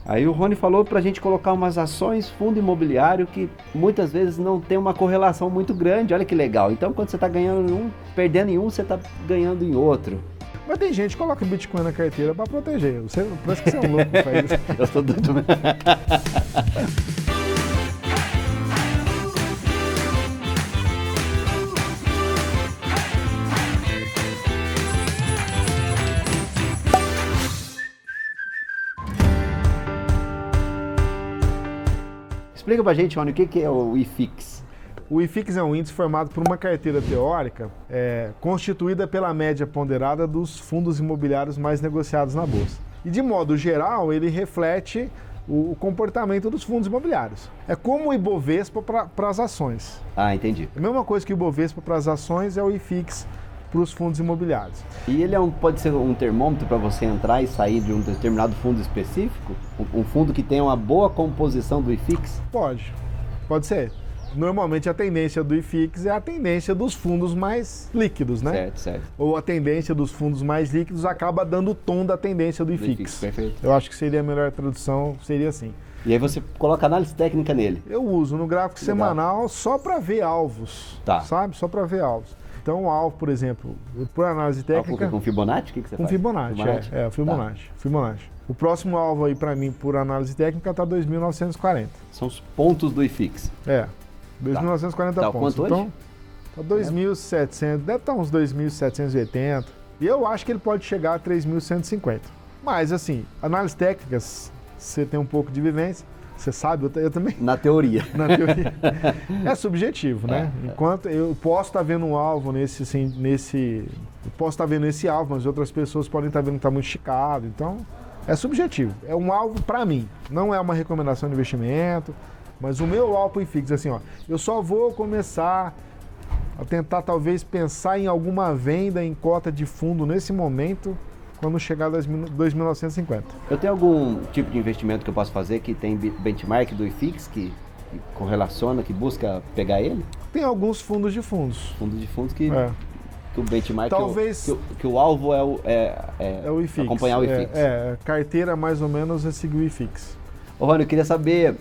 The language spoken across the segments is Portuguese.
Aí o Rony falou pra gente colocar umas ações, fundo imobiliário, que muitas vezes não tem uma correlação muito grande. Olha que legal. Então, quando você tá ganhando em um, perdendo em um, você tá ganhando em outro. Mas tem gente que coloca Bitcoin na carteira para proteger. Parece que você é um louco que faz isso. Eu sou doido. Explica pra gente, Rony, o que é o IFIX? O IFIX é um índice formado por uma carteira teórica constituída pela média ponderada dos fundos imobiliários mais negociados na Bolsa. E, de modo geral, ele reflete o comportamento dos fundos imobiliários. É como o Ibovespa para as ações. Ah, entendi. A mesma coisa que o Ibovespa para as ações é o IFIX para os fundos imobiliários. E ele pode ser um termômetro para você entrar e sair de um determinado fundo específico? Um fundo que tenha uma boa composição do IFIX? Pode ser. Normalmente a tendência do IFIX é a tendência dos fundos mais líquidos, né? Certo. Ou a tendência dos fundos mais líquidos acaba dando o tom da tendência do IFIX. Perfeito. Eu acho que seria a melhor tradução, seria assim. E aí você coloca análise técnica nele? Eu uso no gráfico semanal só para ver alvos, sabe? Só para ver alvos. Então o alvo, por exemplo, por análise técnica... Com Fibonacci? O que você faz? Com Fibonacci, Fibonacci. O próximo alvo aí para mim, por análise técnica, está 2.940. São os pontos do IFIX. 2.940 pontos. Quanto hoje? Então, tá 2.700, deve estar uns 2.780. E eu acho que ele pode chegar a 3.150. Mas, assim, análise técnicas, você tem um pouco de vivência, você sabe, eu também. Na teoria. É subjetivo, né? Enquanto eu posso estar vendo um alvo eu posso estar vendo esse alvo, mas outras pessoas podem estar vendo que está muito esticado. Então, é subjetivo. É um alvo para mim. Não é uma recomendação de investimento. Mas o meu alvo IFIX, assim, eu só vou começar a tentar talvez pensar em alguma venda em cota de fundo nesse momento, quando chegar a 2.950. Eu tenho algum tipo de investimento que eu posso fazer que tem benchmark do IFIX, que correlaciona, que busca pegar ele? Tem alguns fundos de fundos. Fundos de fundos que o benchmark, talvez, que o alvo é o IFIX. Acompanhar o IFIX. Carteira mais ou menos é seguir o IFIX. Ô Rony, eu queria saber...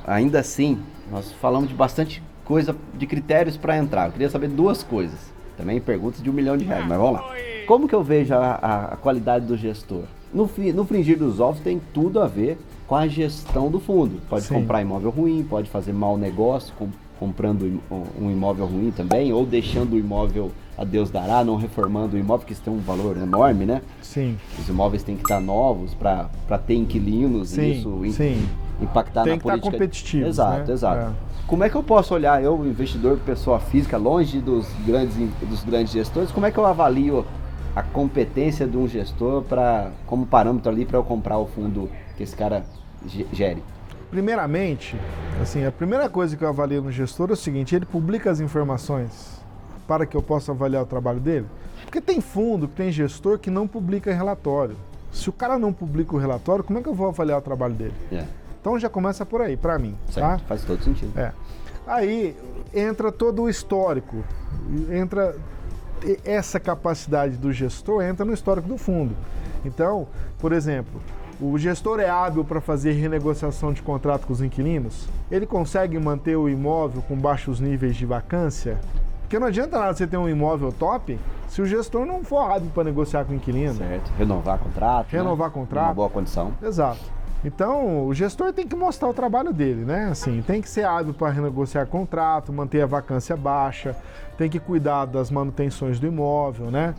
Ainda assim, nós falamos de bastante coisa, de critérios para entrar. Eu queria saber duas coisas. Também perguntas de R$1 milhão, mas vamos lá. Como que eu vejo a qualidade do gestor? No fringir dos ovos tem tudo a ver com a gestão do fundo. Pode comprar imóvel ruim, pode fazer mau negócio, comprando um imóvel ruim também, ou deixando o imóvel a Deus dará, não reformando o imóvel, que isso tem um valor enorme, né? Sim. Os imóveis têm que estar novos para ter inquilinos e isso impactar tem na política. Tem que estar competitivo. Exato. Como é que eu posso olhar, eu, investidor, pessoa física, longe dos grandes gestores, como é que eu avalio a competência de um gestor como parâmetro ali para eu comprar o fundo que esse cara gere? Primeiramente, assim, a primeira coisa que eu avalio no gestor é o seguinte: ele publica as informações para que eu possa avaliar o trabalho dele? Porque tem fundo, tem gestor que não publica relatório. Se o cara não publica o relatório, como é que eu vou avaliar o trabalho dele? Então já começa por aí, para mim. Certo, faz todo sentido. Aí entra todo o histórico, entra essa capacidade do gestor, entra no histórico do fundo. Então, por exemplo, o gestor é hábil para fazer renegociação de contrato com os inquilinos? Ele consegue manter o imóvel com baixos níveis de vacância? Porque não adianta nada você ter um imóvel top se o gestor não for hábil para negociar com o inquilino. Certo, renovar contrato. Uma boa condição. Exato. Então, o gestor tem que mostrar o trabalho dele, né? Assim, tem que ser hábil para renegociar contrato, manter a vacância baixa, tem que cuidar das manutenções do imóvel, né?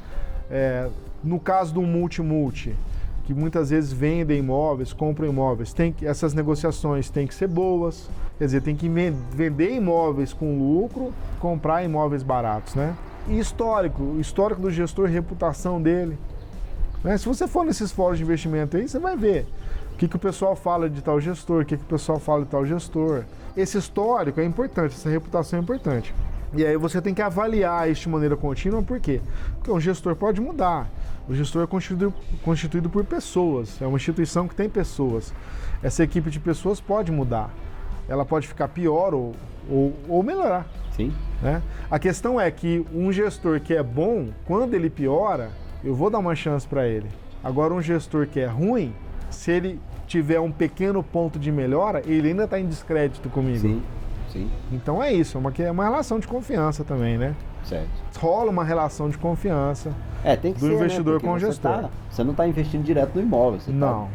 No caso do multi, que muitas vezes vendem imóveis, compram imóveis, essas negociações têm que ser boas, quer dizer, tem que vender imóveis com lucro, comprar imóveis baratos, né? E o histórico do gestor, reputação dele, né? Se você for nesses fóruns de investimento aí, você vai ver o que o pessoal fala de tal gestor, o que o pessoal fala de tal gestor. Esse histórico é importante, essa reputação é importante. E aí você tem que avaliar isso de maneira contínua, por quê? Porque um gestor pode mudar. O gestor é constituído por pessoas, é uma instituição que tem pessoas. Essa equipe de pessoas pode mudar. Ela pode ficar pior ou melhorar. Sim. Né? A questão é que um gestor que é bom, quando ele piora, eu vou dar uma chance para ele. Agora, um gestor que é ruim, se ele tiver um pequeno ponto de melhora, ele ainda está em descrédito comigo. Sim, sim. Então é isso, é uma relação de confiança também, né? Certo. Rola uma relação de confiança Tem que do ser, investidor, né? com o gestor. Você não está investindo direto no imóvel.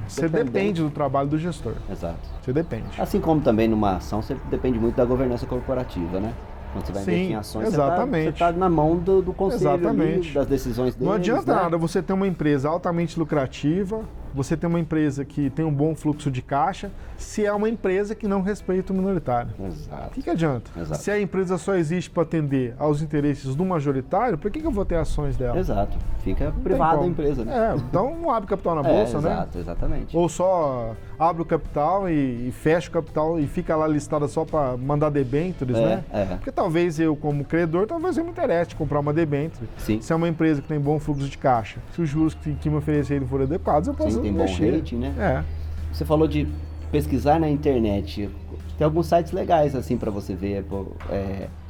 Você depende do trabalho do gestor. Exato. Você depende. Assim como também numa ação, você depende muito da governança corporativa, né? Quando você vai investir em ações, você está na mão do conselho ali, das decisões deles. Não adianta nada você ter uma empresa altamente lucrativa, você ter uma empresa que tem um bom fluxo de caixa, se é uma empresa que não respeita o minoritário. Exato. O que adianta? Exato. Se a empresa só existe para atender aos interesses do majoritário, por que eu vou ter ações dela? Exato. Fica privada a empresa, né? Então não abre capital na bolsa, né? Exato, exatamente. Ou só abre o capital e fecha o capital e fica lá listada só para mandar debêntures, né? Porque talvez eu, como credor, talvez eu me interesse em comprar uma debênture. Sim. Se é uma empresa que tem bom fluxo de caixa, se os juros que me oferecerem forem adequados, eu posso tem investir. Bom rating, né? Você falou de pesquisar na internet. Tem alguns sites legais assim para você ver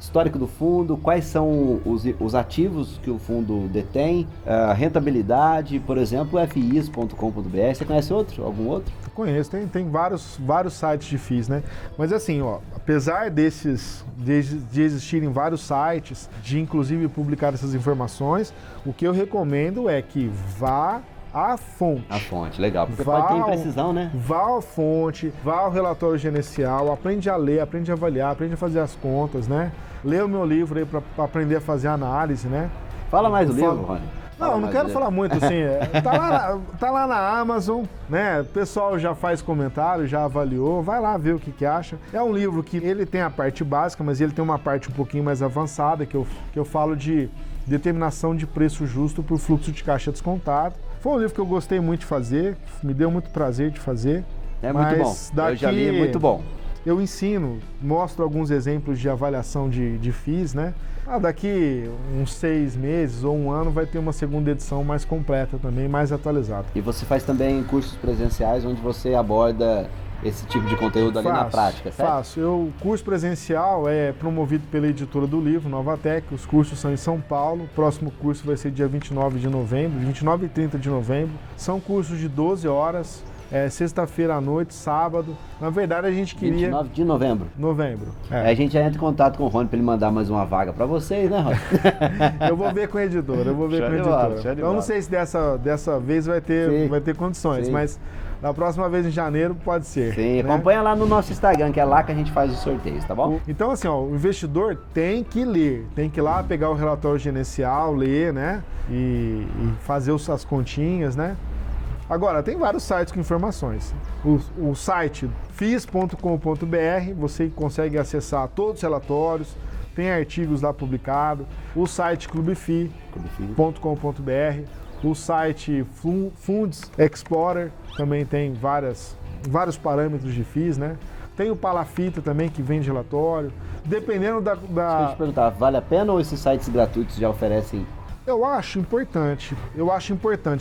histórico do fundo, quais são os ativos que o fundo detém, a rentabilidade, por exemplo, FIs.com.br. Você conhece algum outro? Eu conheço, tem vários sites de FIIs, né? Mas assim, apesar de existirem vários sites, de inclusive publicar essas informações, o que eu recomendo é que vá à fonte. A fonte, legal. Porque pode ter imprecisão, né? Vá à fonte, vá ao relatório gerencial, aprende a ler, aprende a avaliar, aprende a fazer as contas, né? Lê o meu livro aí para aprender a fazer análise, né? Fala mais do livro, Rony. Não quero falar muito assim. Tá lá na Amazon, né? O pessoal já faz comentário, já avaliou, vai lá ver o que acha. É um livro que ele tem a parte básica, mas ele tem uma parte um pouquinho mais avançada, que eu falo de determinação de preço justo por fluxo de caixa descontado. Foi um livro que eu gostei muito de fazer, me deu muito prazer de fazer. É muito bom. Eu já li, é muito bom. Eu ensino, mostro alguns exemplos de avaliação de FIIs, né? Daqui uns 6 meses ou um ano vai ter uma segunda edição mais completa também, mais atualizada. E você faz também cursos presenciais onde você aborda esse tipo de conteúdo ali na prática, certo? Faço. O curso presencial é promovido pela editora do livro, Novatec. Os cursos são em São Paulo. O próximo curso vai ser dia 29 de novembro, 29 e 30 de novembro. São cursos de 12 horas. Sexta-feira à noite, sábado. Na verdade, a gente queria... 29 de novembro. Novembro. A gente já entra em contato com o Rony para ele mandar mais uma vaga para vocês, né, Rony? Eu vou ver com a editora, Então, não sei se dessa vez vai ter condições, mas na próxima vez em janeiro pode ser. Sim, né? Acompanha lá no nosso Instagram, que é lá que a gente faz os sorteios, tá bom? Então, assim, o investidor tem que ler, tem que ir lá pegar o relatório gerencial, ler, né? E fazer as continhas, né? Agora, tem vários sites com informações. O site fis.com.br, você consegue acessar todos os relatórios, tem artigos lá publicados. O site clubefi.com.br, o site Funds Explorer também tem vários parâmetros de FIIs, né? Tem o Palafita também, que vende relatório. Dependendo da... Deixa eu te perguntar, vale a pena ou esses sites gratuitos já oferecem? Eu acho importante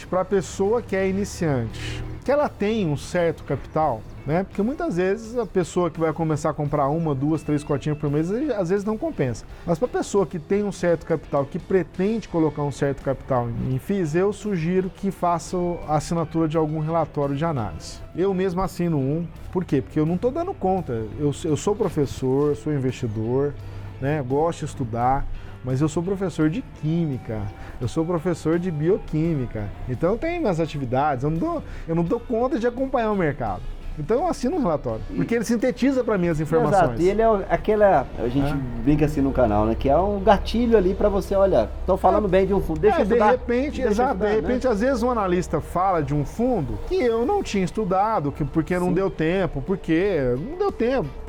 para a pessoa que é iniciante, que ela tenha um certo capital, né? Porque muitas vezes a pessoa que vai começar a comprar 1, 2, 3 cotinhas por mês, às vezes não compensa. Mas para a pessoa que tem um certo capital, que pretende colocar um certo capital em FIIs, eu sugiro que faça a assinatura de algum relatório de análise. Eu mesmo assino um. Por quê? Porque eu não estou dando conta. Eu sou professor, sou investidor, né? Gosto de estudar. Mas eu sou professor de química, eu sou professor de bioquímica, então eu tenho minhas atividades, eu não dou conta de acompanhar o mercado. Então eu assino um relatório, porque ele sintetiza para mim as informações. Exato, e ele é a gente brinca assim no canal, né, que é um gatilho ali para você, olha, estou falando bem de um fundo, deixa eu estudar. De repente, às vezes um analista fala de um fundo que eu não tinha estudado, porque não deu tempo,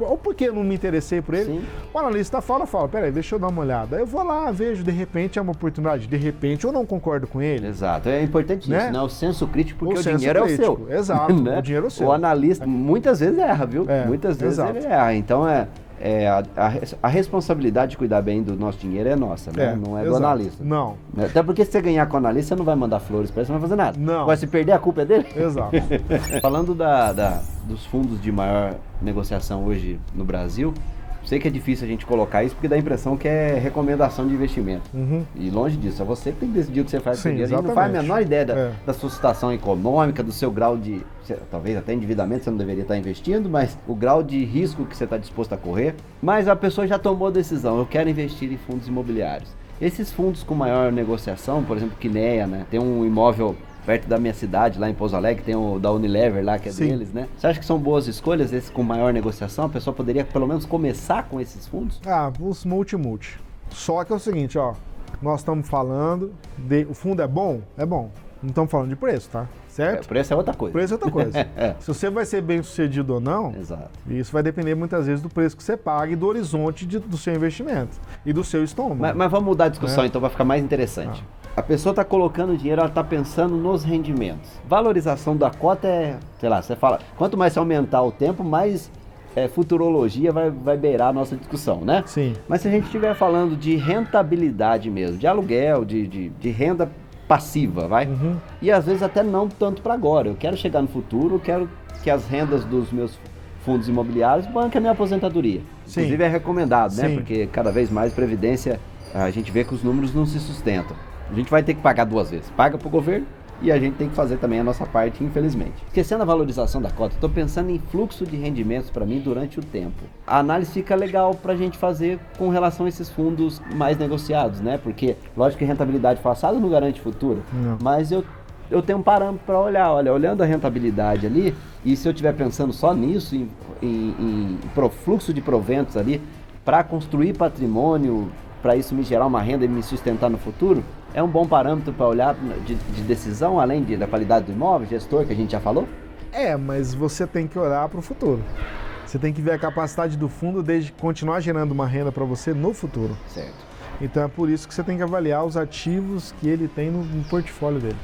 ou porque não me interessei por ele. Sim. O analista fala, peraí, deixa eu dar uma olhada. Eu vou lá, vejo, de repente é uma oportunidade, de repente eu não concordo com ele. Exato, é importante isso, né? O senso crítico, porque o dinheiro é o seu. Exato, né? O dinheiro é o seu. O analista muitas vezes erra, viu? Muitas vezes ele erra. Então a responsabilidade de cuidar bem do nosso dinheiro é nossa, né? Não é do analista. Não. Até porque se você ganhar com o analista, você não vai mandar flores para ele, você não vai fazer nada. Não. Agora, se perder, a culpa é dele? Exato. Falando dos fundos de maior negociação hoje no Brasil, sei que é difícil a gente colocar isso, porque dá a impressão que é recomendação de investimento. E longe disso, é você que tem que decidir o que você faz com o dinheiro. A gente não faz a menor ideia da sua situação econômica, do seu grau de, talvez até endividamento você não deveria estar investindo, mas o grau de risco que você está disposto a correr. Mas a pessoa já tomou a decisão, eu quero investir em fundos imobiliários. Esses fundos com maior negociação, por exemplo, Kinea, né? Tem um imóvel perto da minha cidade, lá em Pouso Alegre, tem o da Unilever lá, que é deles, né? Você acha que são boas escolhas, esses com maior negociação? A pessoa poderia pelo menos começar com esses fundos? Os multi. Só que é o seguinte, ó, nós estamos falando o fundo é bom? É bom. Não estamos falando de preço, tá? Certo? Preço é outra coisa. Preço é outra coisa. Se você vai ser bem sucedido ou não, exato, isso vai depender muitas vezes do preço que você paga e do horizonte do seu investimento e do seu estômago. Mas vamos mudar a discussão, então vai ficar mais interessante. A pessoa está colocando dinheiro, ela está pensando nos rendimentos. Valorização da cota é, sei lá, você fala, quanto mais você aumentar o tempo, mais futurologia vai beirar a nossa discussão, né? Sim. Mas se a gente estiver falando de rentabilidade mesmo, de aluguel, de renda passiva, vai? E às vezes até não tanto para agora. Eu quero chegar no futuro, eu quero que as rendas dos meus fundos imobiliários banquem a minha aposentadoria. Sim. Inclusive é recomendado, né? Sim. Porque cada vez mais previdência, a gente vê que os números não se sustentam. A gente vai ter que pagar duas vezes. Paga para o governo e a gente tem que fazer também a nossa parte, infelizmente. Esquecendo a valorização da cota, estou pensando em fluxo de rendimentos para mim durante o tempo. A análise fica legal para a gente fazer com relação a esses fundos mais negociados, né? Porque, lógico que rentabilidade passada não garante futuro, mas eu tenho um parâmetro para olhar. Olha, olhando a rentabilidade ali, e se eu estiver pensando só nisso, em fluxo de proventos ali, para construir patrimônio, para isso me gerar uma renda e me sustentar no futuro, é um bom parâmetro para olhar de decisão, além da qualidade do imóvel, gestor, que a gente já falou? Mas você tem que olhar para o futuro. Você tem que ver a capacidade do fundo de continuar gerando uma renda para você no futuro. Certo. Então é por isso que você tem que avaliar os ativos que ele tem no portfólio dele.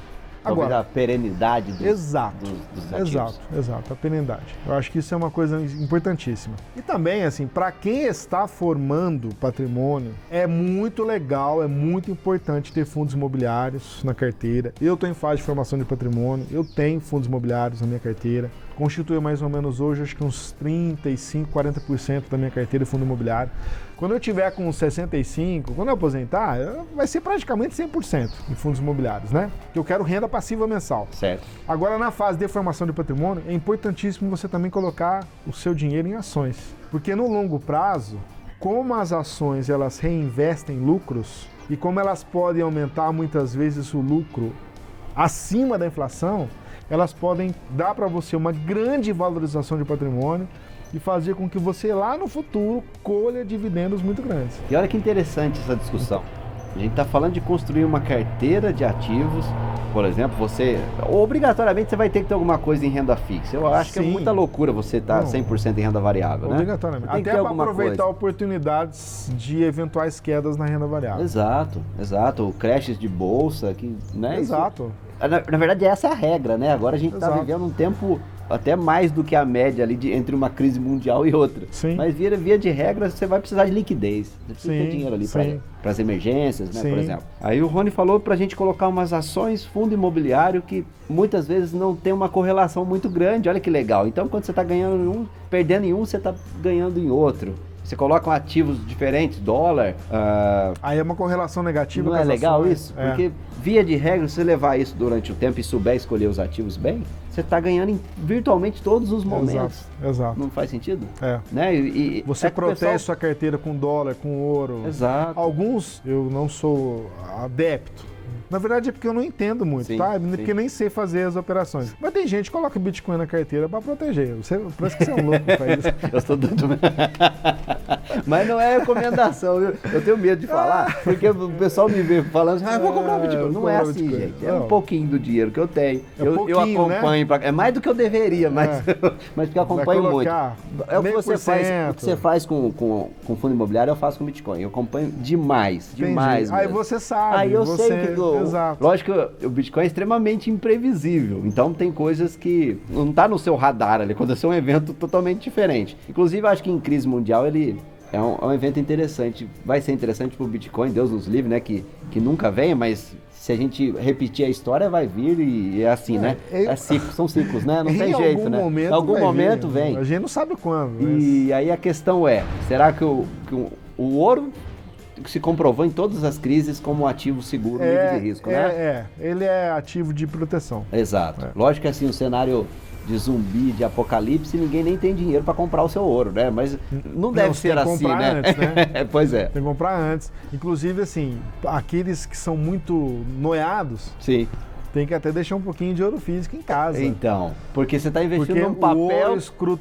Agora, a perenidade dos ativos. Exato, a perenidade. Eu acho que isso é uma coisa importantíssima. E também, assim, para quem está formando patrimônio, é muito legal, é muito importante ter fundos imobiliários na carteira. Eu estou em fase de formação de patrimônio, eu tenho fundos imobiliários na minha carteira. Constitui mais ou menos hoje, acho que uns 35, 40% da minha carteira de fundo imobiliário. Quando eu tiver com 65, quando eu aposentar, vai ser praticamente 100% em fundos imobiliários, né? Que eu quero renda passiva mensal. Certo. Agora, na fase de formação de patrimônio, é importantíssimo você também colocar o seu dinheiro em ações. Porque no longo prazo, como as ações elas reinvestem lucros e como elas podem aumentar muitas vezes o lucro acima da inflação, elas podem dar para você uma grande valorização de patrimônio e fazer com que você lá no futuro colha dividendos muito grandes. E olha que interessante essa discussão. A gente está falando de construir uma carteira de ativos, por exemplo, obrigatoriamente você vai ter que ter alguma coisa em renda fixa. Eu acho que é muita loucura você estar 100% em renda variável, né? Obrigatoriamente. Até para aproveitar oportunidades de eventuais quedas na renda variável. Exato. Crashes de bolsa, né? Exato. Na verdade, essa é a regra, né? Agora a gente está vivendo um tempo até mais do que a média ali entre uma crise mundial e outra. Sim. Mas via de regra, você vai precisar de liquidez. Você precisa ter dinheiro ali para as emergências, né, por exemplo. Aí o Rony falou para a gente colocar umas ações, fundo imobiliário, que muitas vezes não tem uma correlação muito grande. Olha que legal. Então, quando você está ganhando em um, perdendo em um, você está ganhando em outro. Você coloca ativos diferentes, dólar. Aí é uma correlação negativa. Não com é legal ações. isso? Porque, via de regra, se você levar isso durante o tempo e souber escolher os ativos bem, você está ganhando em virtualmente todos os momentos. Exato. Não faz sentido? Né? E você protege sua carteira com dólar, com ouro. Exato. Alguns eu não sou adepto. Na verdade é porque eu não entendo muito, tá? Porque nem sei fazer as operações. Mas tem gente que coloca Bitcoin na carteira para proteger. Parece que você é um louco pra isso. Eu estou dando... Mas não é recomendação, viu? Eu tenho medo de falar, porque o pessoal me vê falando assim, vou comprar Bitcoin. Não é assim, gente. É um pouquinho do dinheiro que eu tenho. Eu acompanho, né? É mais do que eu deveria, mas porque eu acompanho muito. É o que você faz, o que você faz com fundo imobiliário, eu faço com Bitcoin. Eu acompanho demais mesmo. Aí você sabe. Aí eu sei o que Exato. Lógico que o Bitcoin é extremamente imprevisível, então tem coisas que não tá no seu radar ali, aconteceu um evento totalmente diferente. Inclusive, acho que em crise mundial ele É um evento interessante. Vai ser interessante pro Bitcoin, Deus nos livre, né? Que nunca venha, mas se a gente repetir a história, vai vir e é assim, né? São ciclos, né? Não tem jeito, né? Em algum momento vem. A gente não sabe quando. E aí a questão é, será que o ouro se comprovou em todas as crises como um ativo seguro, livre de risco, né? Ele é ativo de proteção. Exato. Lógico que assim, um cenário de zumbi, de apocalipse, ninguém nem tem dinheiro para comprar o seu ouro, né? Mas não deve ser assim, né? Antes, né? Pois é. Tem que comprar antes. Inclusive, assim, aqueles que são muito noiados, sim, tem que até deixar um pouquinho de ouro físico em casa. Então, porque você está investindo num papel...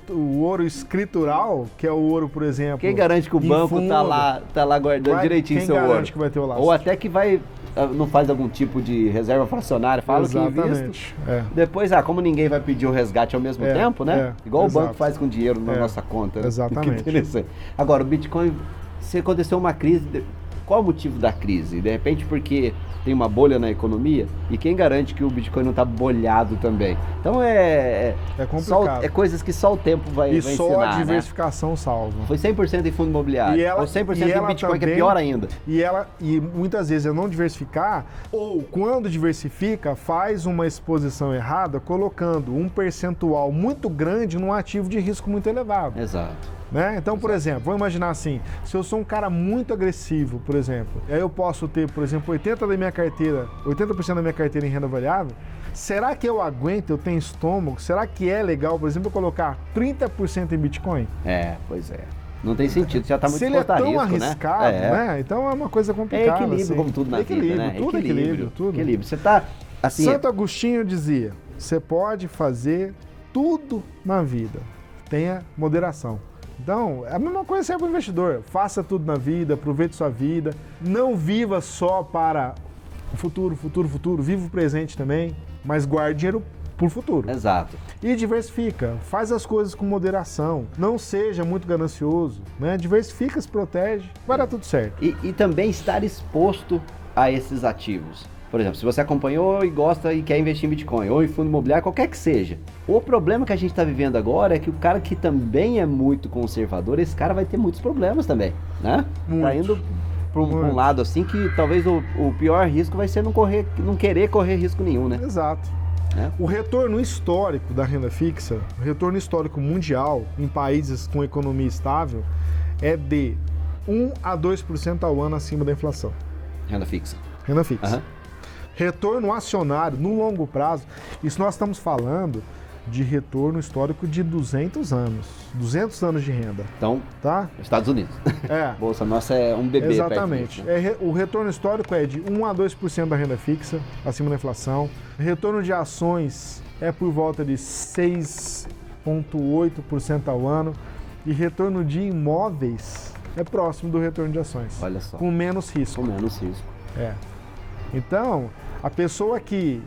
O ouro escritural, que é o ouro, por exemplo... Quem garante que o banco tá lá guardando direitinho seu ouro? Quem garante que vai ter o lastro? Ou até que não faz algum tipo de reserva fracionária, fala que invisto. Depois, como ninguém vai pedir o resgate ao mesmo tempo, né? Igual o banco faz com dinheiro na nossa conta. Né? Exatamente. Que interessante. Agora, o Bitcoin, se aconteceu uma crise, qual o motivo da crise? De repente porque tem uma bolha na economia, e quem garante que o Bitcoin não está bolhado também? Então é complicado. É coisas que só o tempo vai ensinar, só a diversificação, né? Salva. Foi 100% em fundo imobiliário, ou 100% em Bitcoin, também, que é pior ainda. E muitas vezes é não diversificar, ou quando diversifica, faz uma exposição errada, colocando um percentual muito grande num ativo de risco muito elevado. Exato. Né? Então, por exemplo, vamos imaginar assim, se eu sou um cara muito agressivo, por exemplo, aí eu posso ter, por exemplo, 80% da minha carteira em renda variável, será que eu aguento, eu tenho estômago? Será que é legal, por exemplo, eu colocar 30% em Bitcoin? Pois é. Não tem sentido, já está muito exposto a risco, né? Se ele é tão arriscado, né? Então é uma coisa complicada. É equilíbrio, assim. como tudo na vida, né? Tudo equilíbrio. Equilíbrio. Você tá, assim... Santo Agostinho dizia, você pode fazer tudo na vida, tenha moderação. Então, a mesma coisa serve para o investidor. Faça tudo na vida, aproveite sua vida. Não viva só para o futuro. Viva o presente também, mas guarde dinheiro para o futuro. Exato. E diversifica. Faz as coisas com moderação. Não seja muito ganancioso, né? Diversifica, se protege. Vai dar tudo certo. E também estar exposto a esses ativos. Por exemplo, se você acompanhou e gosta e quer investir em Bitcoin ou em fundo imobiliário, qualquer que seja. O problema que a gente está vivendo agora é que o cara que também é muito conservador, esse cara vai ter muitos problemas também, né? Tá indo para um lado assim que talvez o pior risco vai ser não querer correr risco nenhum, né? Exato. O retorno histórico da renda fixa, o retorno histórico mundial em países com economia estável é de 1 a 2% ao ano acima da inflação. Renda fixa. Renda fixa. Retorno acionário no longo prazo, isso nós estamos falando de retorno histórico de 200 anos. 200 anos de renda. Então, tá? Estados Unidos. Bolsa nossa é um bebê. Exatamente. O retorno histórico é de 1 a 2% da renda fixa, acima da inflação. Retorno de ações é por volta de 6,8% ao ano. E retorno de imóveis é próximo do retorno de ações. Olha só. Com menos risco. Com menos risco. Então, a pessoa que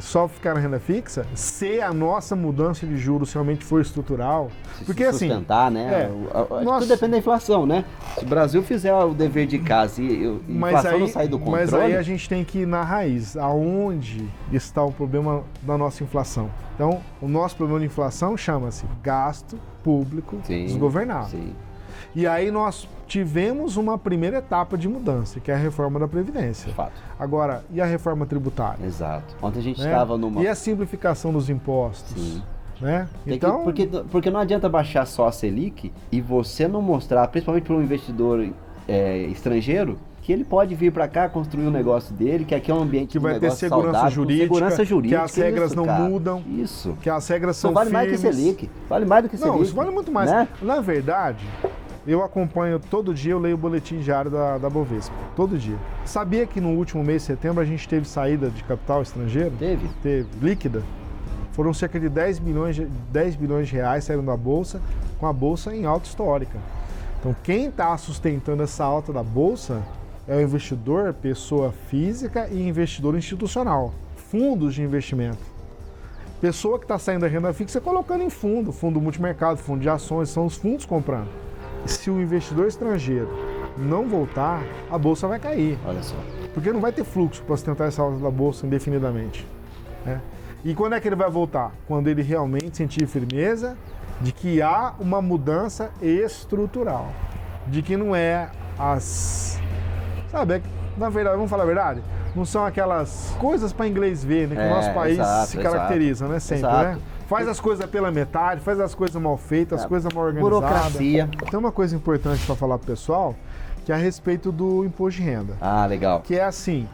só ficar na renda fixa, se a nossa mudança de juros realmente for estrutural, porque se sustentar, assim, né? Tudo depende da inflação, né? Se o Brasil fizer o dever de casa e a inflação não sair do controle... Mas aí a gente tem que ir na raiz, aonde está o problema da nossa inflação. Então, o nosso problema de inflação chama-se gasto público desgovernado. Sim. E aí nós tivemos uma primeira etapa de mudança, que é a reforma da Previdência. De fato. Agora, e a reforma tributária? Exato. Ontem a gente estava numa... E a simplificação dos impostos? Sim. Né? Então... Porque não adianta baixar só a Selic e você não mostrar, principalmente para um investidor estrangeiro, que ele pode vir para cá construir um negócio dele, que aqui é um ambiente que vai ter segurança jurídica, que as regras não mudam, que as regras são vale firmes. Mais que Selic. Vale mais do que Selic. Não, isso vale muito mais. Né? Na verdade... Eu acompanho todo dia, eu leio o boletim diário da Bovespa, todo dia. Sabia que no último mês de setembro a gente teve saída de capital estrangeiro? Teve, líquida. Foram cerca de 10 bilhões de reais saindo da Bolsa, com a Bolsa em alta histórica. Então quem está sustentando essa alta da Bolsa é o investidor, pessoa física e investidor institucional, fundos de investimento. Pessoa que está saindo da renda fixa colocando em fundo multimercado, fundo de ações, são os fundos comprando. Se o investidor estrangeiro não voltar, a Bolsa vai cair. Olha só. Porque não vai ter fluxo para sustentar essa alta da Bolsa indefinidamente. Né? E quando é que ele vai voltar? Quando ele realmente sentir firmeza de que há uma mudança estrutural. de que não é as... Sabe, na verdade, vamos falar a verdade? Não são aquelas coisas para inglês ver, né? Que o nosso país se caracteriza, né? Sempre, né? Faz as coisas pela metade, faz as coisas mal feitas, as coisas mal organizadas. Burocracia. Tem uma coisa importante para falar pro pessoal, que é a respeito do imposto de renda. Ah, legal. Que é assim,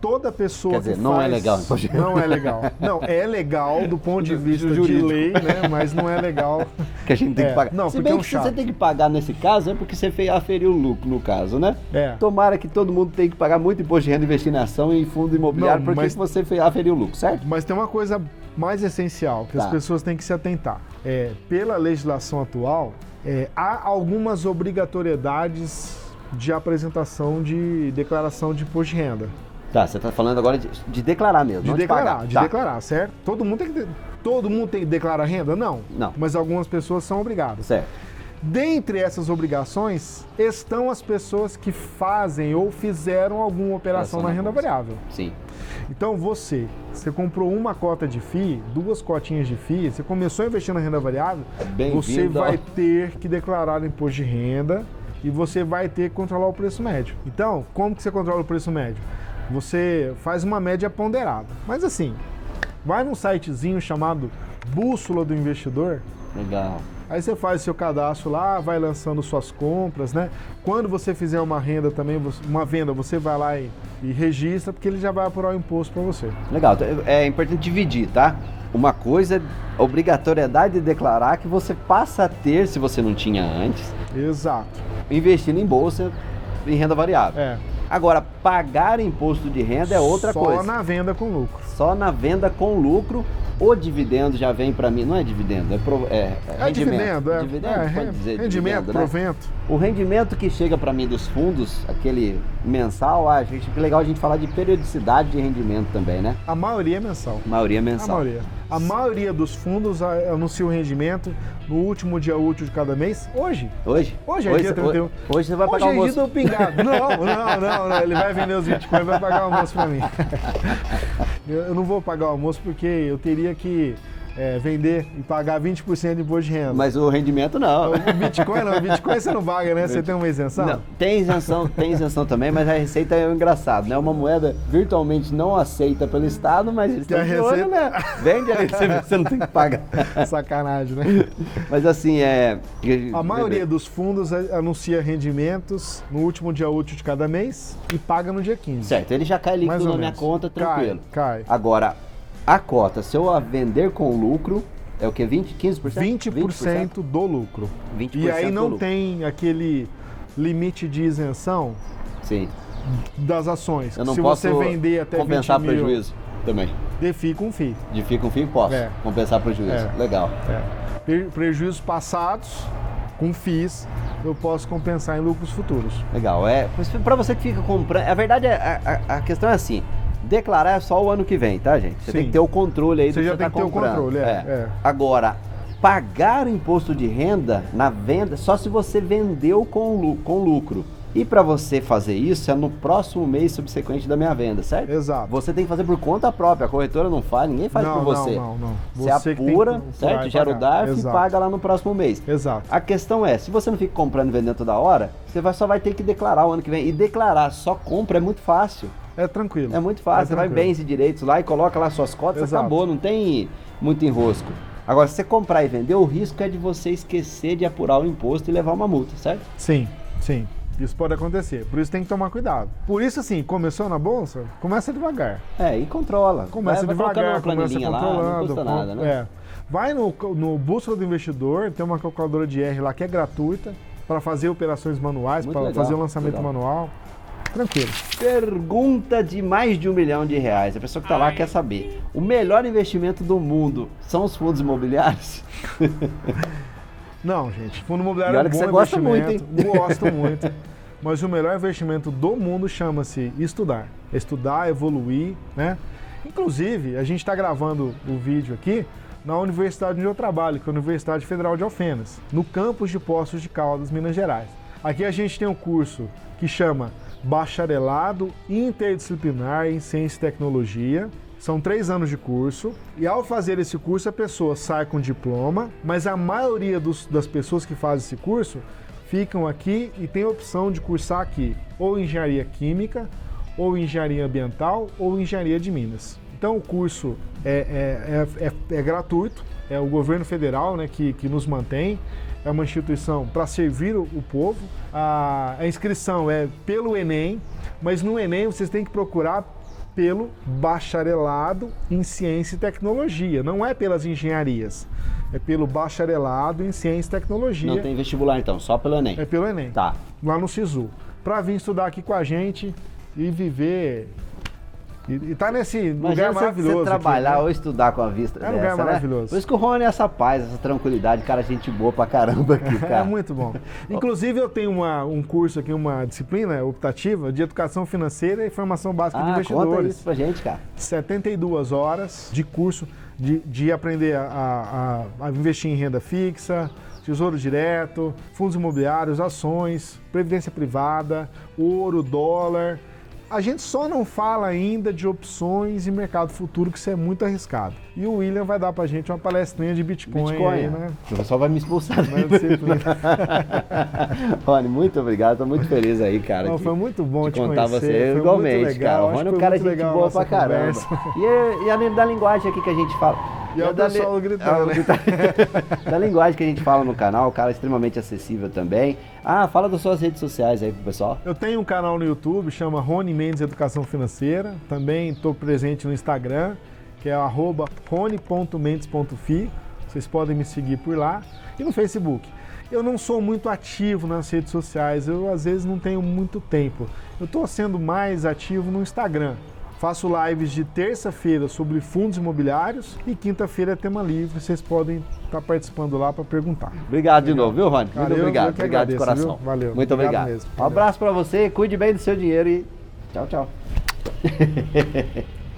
toda pessoa Quer dizer, não é legal. Não é legal. Não, é legal do ponto de vista de lei, né? Mas não é legal. Que a gente tem que pagar. Não, se porque bem é um que chato. você tem que pagar nesse caso é porque você aferiu o lucro, no caso, né? Tomara que todo mundo tenha que pagar muito imposto de renda, investir em ação e em fundo imobiliário, porque você aferiu o lucro, certo? Mas tem uma coisa mais essencial que as pessoas têm que se atentar. Pela legislação atual, há algumas obrigatoriedades de apresentação de declaração de imposto de renda. Tá, você está falando agora de declarar mesmo, de declarar, certo? Todo mundo tem que declarar renda? Não. Mas algumas pessoas são obrigadas. Certo. Dentre essas obrigações estão as pessoas que fazem ou fizeram alguma operação na renda variável. Sim. Então você comprou uma cota de FII, 2 cotinhas de FII, você começou a investir na renda variável, você vai ter que declarar imposto de renda e você vai ter que controlar o preço médio. Então, como que você controla o preço médio? Você faz uma média ponderada. Mas assim, vai num sitezinho chamado Bússola do Investidor. Legal. Aí você faz o seu cadastro lá, vai lançando suas compras, né? Quando você fizer uma renda também, uma venda, você vai lá e registra, porque ele já vai apurar o imposto para você. Legal. É importante dividir, tá? Uma coisa é a obrigatoriedade de declarar que você passa a ter, se você não tinha antes. Exato. Investindo em bolsa, em renda variável. Agora, pagar imposto de renda é outra coisa. Só na venda com lucro. Só na venda com lucro. O dividendo já vem para mim, não é dividendo, é rendimento. Dividendo, pode dizer rendimento, dividendo, provento. Né? O rendimento que chega para mim dos fundos, aquele mensal, acho que é legal a gente falar de periodicidade de rendimento também, né? A maioria é mensal. A maioria dos fundos anuncia o rendimento no último dia útil de cada mês. Hoje é dia 31. Hoje você vai pagar o almoço. Hoje é dia do pingado. Não. Ele vai vender os bitcoins e vai pagar o almoço para mim. Eu não vou pagar o almoço porque eu teria que vender e pagar 20% de imposto de renda. Mas o rendimento não. O Bitcoin você não paga, né? Você tem uma isenção? Não, tem isenção também, mas a receita é engraçado, né? Uma moeda virtualmente não aceita pelo Estado, mas eles estão de olho, né? Vende ali, você não tem que pagar. Sacanagem, né? Mas assim, a maioria dos fundos anuncia rendimentos no último dia útil de cada mês e paga no dia 15. Certo, ele já cai líquido na minha conta, tranquilo. Cai. Agora, a cota, se eu a vender com lucro, é o que? 15%? 20% do lucro. 20% e aí não lucro. Tem aquele limite de isenção das ações. Eu não se posso você vender até compensar 20 mil, prejuízo também. Fica um FII. Fica um FII, posso compensar prejuízo. Legal. Prejuízos passados com FIIs, eu posso compensar em lucros futuros. Legal. Para você que fica comprando, a verdade a questão é assim, declarar é só o ano que vem, tá, gente? Você tem que ter o controle aí do que você está comprando. Você já tem que ter o controle, Agora, pagar o imposto de renda na venda só se você vendeu com lucro. E para você fazer isso é no próximo mês subsequente da minha venda, certo? Exato. Você tem que fazer por conta própria, a corretora não faz, ninguém faz por você. Não. Você apura, certo? Gera o DARF e paga lá no próximo mês. Exato. A questão é, se você não fica comprando e vendendo toda hora, você só vai ter que declarar o ano que vem. E declarar só compra é muito fácil. É tranquilo. É muito fácil. Você vai bens e direitos lá e coloca lá suas cotas, acabou, não tem muito enrosco. Agora, se você comprar e vender, o risco é de você esquecer de apurar o imposto e levar uma multa, certo? Sim. Isso pode acontecer. Por isso tem que tomar cuidado. Por isso, assim, começou na bolsa, começa devagar. E controla. Começa devagar, começa controlando. Lá, não custa nada, né? Vai no Bússola do Investidor, tem uma calculadora de R lá que é gratuita para fazer operações manuais, para fazer o lançamento manual. Tranquilo. Pergunta de mais de R$1 milhão. A pessoa que está lá quer saber: o melhor investimento do mundo são os fundos imobiliários? Não, gente. Fundo imobiliário é um bom investimento. Gosta muito, hein? Gosto muito. Mas o melhor investimento do mundo chama-se estudar. Estudar, evoluir, né? Inclusive, a gente está gravando o vídeo aqui na universidade onde eu trabalho, que é a Universidade Federal de Alfenas, no campus de Poços de Caldas, Minas Gerais. Aqui a gente tem um curso que chama Bacharelado Interdisciplinar em Ciência e Tecnologia. São 3 anos de curso e ao fazer esse curso a pessoa sai com diploma, mas a maioria das pessoas que fazem esse curso ficam aqui e tem a opção de cursar aqui ou engenharia química, ou engenharia ambiental, ou engenharia de minas. Então o curso é gratuito, é o governo federal, né, que nos mantém, é uma instituição para servir o povo. A inscrição é pelo Enem, mas no Enem vocês têm que procurar pelo bacharelado em ciência e tecnologia, não é pelas engenharias, é pelo bacharelado em ciência e tecnologia. Não tem vestibular então, só pelo Enem? É pelo Enem, tá. Lá no SISU, para vir estudar aqui com a gente e viver... E tá nesse lugar maravilhoso. Você trabalhar aqui, né? ou estudar com a vista dessa, lugar maravilhoso. Né? Por isso que o Rony é essa paz, essa tranquilidade, cara, gente boa pra caramba aqui, cara. É muito bom. Inclusive eu tenho um curso aqui, uma disciplina optativa de educação financeira e formação básica de investidores. Conta isso pra gente, cara. 72 horas de curso de aprender a investir em renda fixa, tesouro direto, fundos imobiliários, ações, previdência privada, ouro, dólar. A gente só não fala ainda de opções e mercado futuro, que isso é muito arriscado. E o William vai dar pra gente uma palestrinha de Bitcoin aí, né? O pessoal vai me expulsar. Rony, muito obrigado, tô muito feliz aí, cara. Não, foi muito bom te contar conhecer. Você igualmente, cara. O Rony é um cara gente boa pra caramba. E a da linguagem aqui que a gente fala. E o pessoal gritando. Da linguagem que a gente fala no canal, o cara é extremamente acessível também. Fala das suas redes sociais aí pro pessoal. Eu tenho um canal no YouTube, chama Rony Mendes Educação Financeira. Também estou presente no Instagram, que é @rony.mendes.fi. Vocês podem me seguir por lá. E no Facebook. Eu não sou muito ativo nas redes sociais, eu às vezes não tenho muito tempo. Eu estou sendo mais ativo no Instagram. Faço lives de terça-feira sobre fundos imobiliários e quinta-feira é tema livre. Vocês podem estar participando lá para perguntar. Obrigado de novo, viu, Rony? Muito obrigado. Obrigado de coração. Viu? Valeu. Muito obrigado. Mesmo. Um abraço para você, cuide bem do seu dinheiro e tchau, tchau.